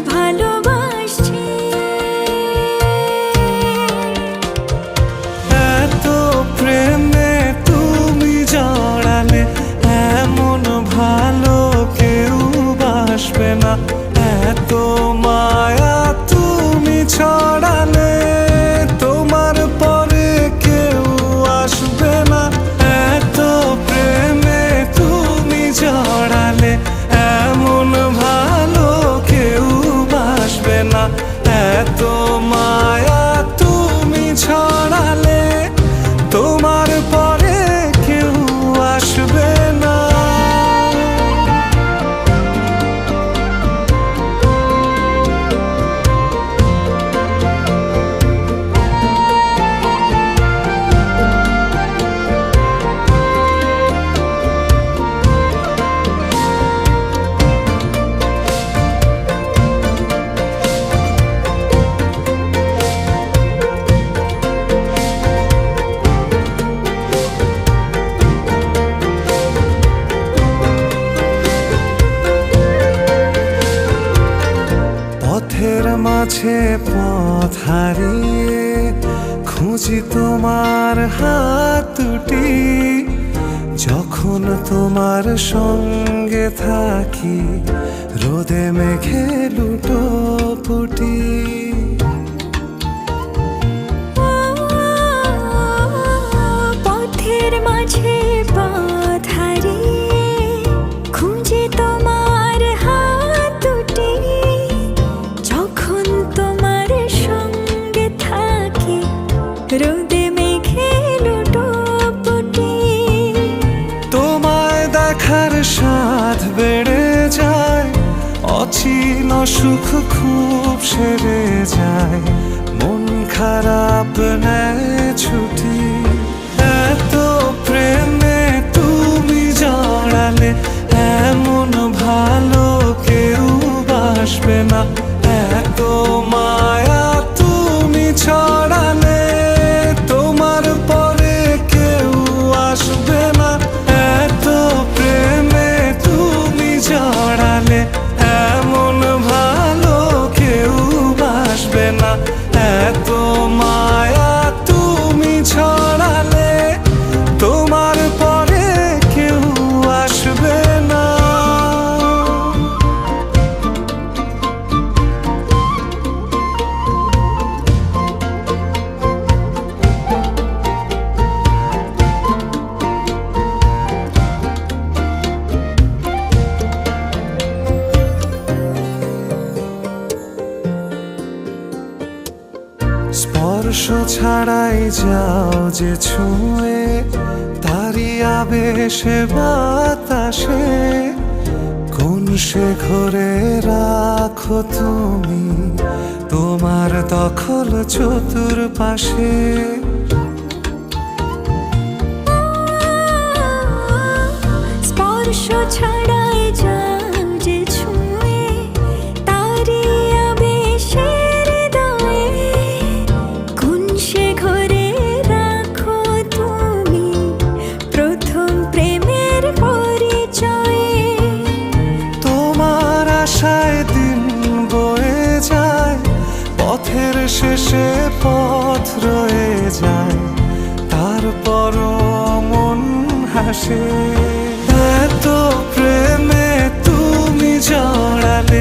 ভালোবাসছি। এত প্রেমে তুমি জড়ালে এমন ভালো কেউ বাসবে না। এত মায়া তুমি ছড়ালে তোমার পরে কেউ আসবে না। এত প্রেমে তুমি জড়ালে এমন ভালো কেউ বাসবে না। এত মায়া তুমি ছড়ালে তোমার পরে কেউ আসবে না। পথের মাঝে পথ হারিয়ে খুঁজি তোমার হাত দুটি। যখন তোমার সঙ্গে থাকি রোদে মেঘে লুটোপুটি। পথের মাঝে পথ হারিয়ে খুঁজে তোমার হাত দুটি। যখন তোমার সঙ্গে থাকি রোদে মেঘে লুটোপুটি। তোমায় দেখার স্বাদ বেড়ে যায়, অচিন সুখ খুব সেরে যায়, মন খারাপ নেয় ছুটি। এত প্রেমে তুমি জড়ালে এমন ভালো কেউ বাসবে না। এত মায়া তুমি ছড়ালে তোমার পরে কেউ আসবে না। এত প্রেমে তুমি জড়ালে এমন ভালো কেউ বাসবে না। এত মায়া তুমি ছড়ালে তোমার পরে কেউ আসবে না। স্পর্শ ছাড়াই যাও যে ছুঁয়ে, তারি আবেশে বাতাসে কোন সে ঘরে রাখো তুমি তোমার দখল চতুর্পাশে। স্পর্শ ছাড়াই যাও যে ছুঁয়ে, তারি আবেশের হৃদয়ে কোন সে ঘরে রাখো তুমি প্রথম প্রেমের পরিচয়ে। তোমার আশায় দিন বয়ে যায়, পথের শেষে পথ রয়ে যায়, তারপরও মন হাসে। এত প্রেমে তুমি জড়ালে